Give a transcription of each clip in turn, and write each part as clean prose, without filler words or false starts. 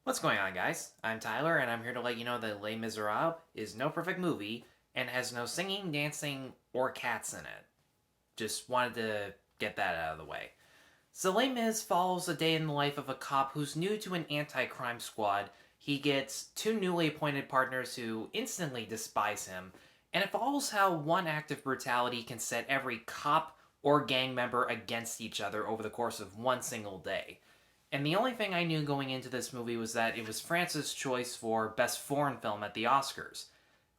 What's going on, guys? I'm Tyler, and I'm here to let you know that Les Miserables is no perfect movie and has no singing, dancing, or cats in it. Just wanted to get that out of the way. So, Les Mis follows a day in the life of a cop who's new to an anti crime squad. He gets two newly appointed partners who instantly despise him, and it follows how one act of brutality can set every cop or gang member against each other over the course of one single day. And the only thing I knew going into this movie was that it was France's choice for Best Foreign Film at the Oscars.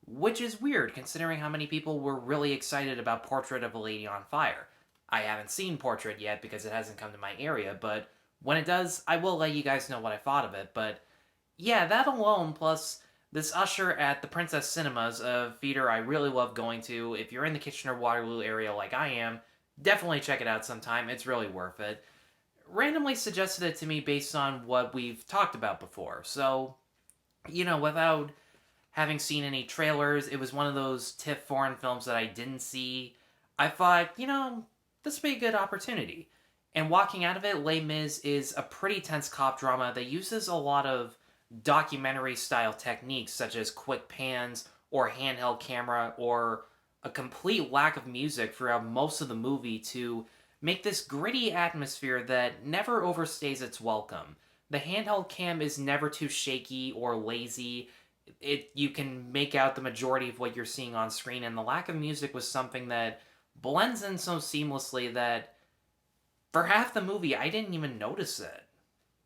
Which is weird considering how many people were really excited about Portrait of a Lady on Fire. I haven't seen Portrait yet because it hasn't come to my area, but when it does, I will let you guys know what I thought of it. But yeah, that alone, plus this usher at the Princess Cinemas, a theater I really love going to. If you're in the Kitchener Waterloo area like I am, definitely check it out sometime. It's really worth it. Randomly suggested it to me based on what we've talked about before. So, without having seen any trailers, it was one of those TIFF foreign films that I didn't see. I thought, this would be a good opportunity. And walking out of it, Les Mis is a pretty tense cop drama that uses a lot of documentary style techniques such as quick pans or handheld camera or a complete lack of music throughout most of the movie to make this gritty atmosphere that never overstays its welcome. The handheld cam is never too shaky or lazy. You can make out the majority of what you're seeing on screen, and the lack of music was something that blends in so seamlessly that for half the movie I didn't even notice it.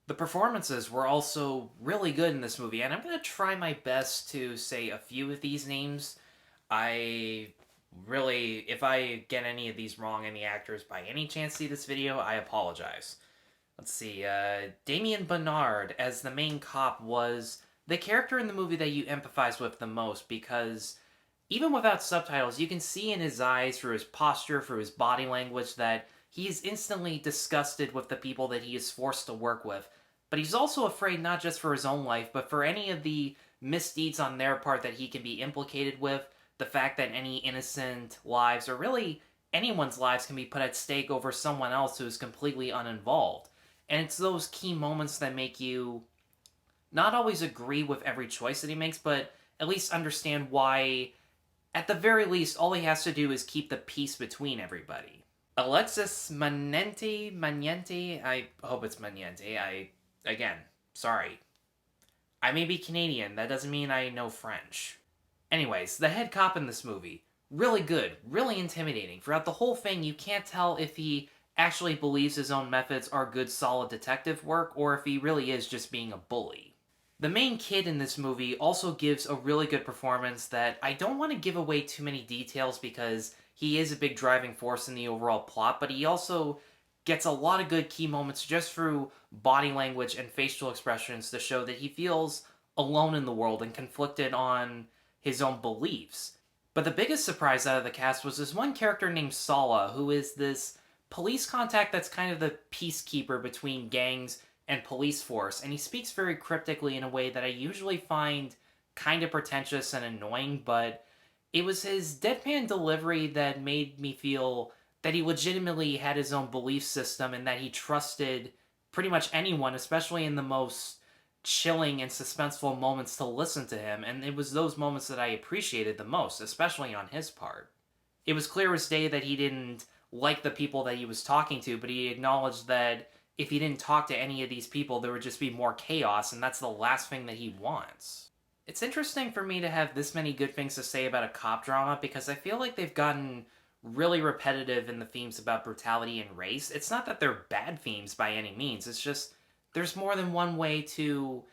The performances were also really good in this movie, and I'm going to try my best to say a few of these names. I really, if I get any of these wrong, any actors by any chance see this video, I apologize. Let's see, Damien Bonnard as the main cop was the character in the movie that you empathize with the most because even without subtitles, you can see in his eyes, through his posture, through his body language, that he is instantly disgusted with the people that he is forced to work with. But he's also afraid not just for his own life, but for any of the misdeeds on their part that he can be implicated with, the fact that any innocent lives, or really anyone's lives, can be put at stake over someone else who is completely uninvolved. And it's those key moments that make you not always agree with every choice that he makes, but at least understand why, at the very least, all he has to do is keep the peace between everybody. Alexis Manenti, I hope it's Manenti. Again, sorry. I may be Canadian, that doesn't mean I know French. Anyways, the head cop in this movie, really good, really intimidating. Throughout the whole thing, you can't tell if he actually believes his own methods are good, solid detective work, or if he really is just being a bully. The main kid in this movie also gives a really good performance that I don't want to give away too many details because he is a big driving force in the overall plot, but he also gets a lot of good key moments just through body language and facial expressions to show that he feels alone in the world and conflicted on his own beliefs. But the biggest surprise out of the cast was this one character named Sala, who is this police contact that's kind of the peacekeeper between gangs and police force, and he speaks very cryptically in a way that I usually find kind of pretentious and annoying, but it was his deadpan delivery that made me feel that he legitimately had his own belief system and that he trusted pretty much anyone, especially in the most chilling and suspenseful moments, to listen to him, and it was those moments that I appreciated the most, especially on his part. It was clear as day that he didn't like the people that he was talking to, but he acknowledged that if he didn't talk to any of these people, there would just be more chaos, and that's the last thing that he wants. It's interesting for me to have this many good things to say about a cop drama because I feel like they've gotten really repetitive in the themes about brutality and race. It's not that they're bad themes by any means, it's just there's more than one way to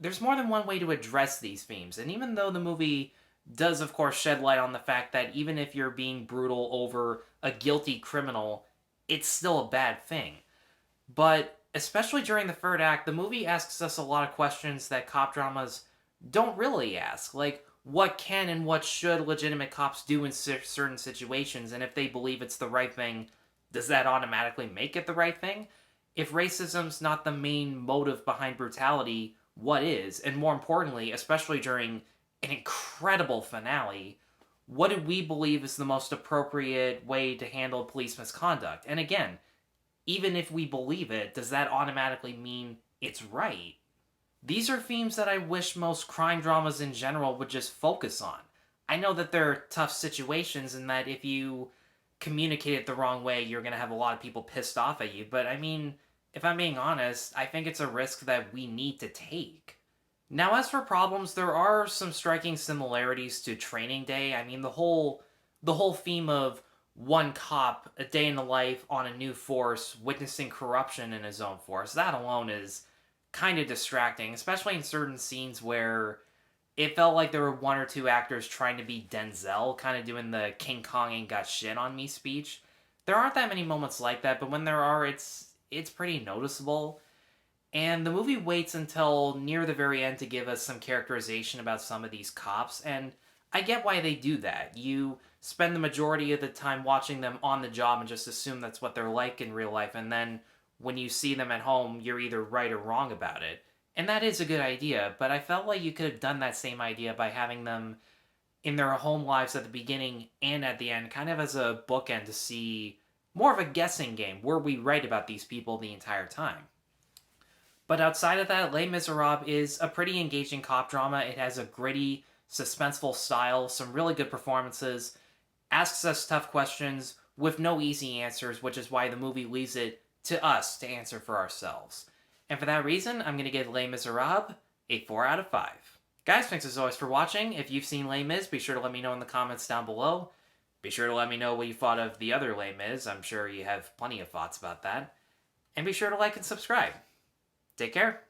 address these themes. And even though the movie does of course shed light on the fact that even if you're being brutal over a guilty criminal, it's still a bad thing. But especially during the third act, the movie asks us a lot of questions that cop dramas don't really ask. Like, what can and what should legitimate cops do in certain situations? And if they believe it's the right thing, does that automatically make it the right thing? If racism's not the main motive behind brutality, what is? And more importantly, especially during an incredible finale, what do we believe is the most appropriate way to handle police misconduct? And again, even if we believe it, does that automatically mean it's right? These are themes that I wish most crime dramas in general would just focus on. I know that there are tough situations and that if you communicate it the wrong way, you're going to have a lot of people pissed off at you, but I mean, if I'm being honest, I think it's a risk that we need to take. Now, as for problems, there are some striking similarities to Training Day. I mean, the whole theme of one cop, a day in the life on a new force, witnessing corruption in his own force. That alone is kind of distracting, especially in certain scenes where it felt like there were one or two actors trying to be Denzel, kind of doing the King Kong ain't got shit on me speech. There aren't that many moments like that, but when there are, it's pretty noticeable. And the movie waits until near the very end to give us some characterization about some of these cops, and I get why they do that. You spend the majority of the time watching them on the job and just assume that's what they're like in real life, and then when you see them at home, you're either right or wrong about it. And that is a good idea, but I felt like you could have done that same idea by having them in their home lives at the beginning and at the end, kind of as a bookend to see more of a guessing game. Were we right about these people the entire time? But outside of that, Les Miserables is a pretty engaging cop drama. It has a gritty, suspenseful style, some really good performances, asks us tough questions with no easy answers, which is why the movie leaves it to us to answer for ourselves. And for that reason, I'm going to give Les Miserables a 4 out of 5. Guys, thanks as always for watching. If you've seen Les Mis, be sure to let me know in the comments down below. Be sure to let me know what you thought of the other Les Mis. I'm sure you have plenty of thoughts about that. And be sure to like and subscribe. Take care.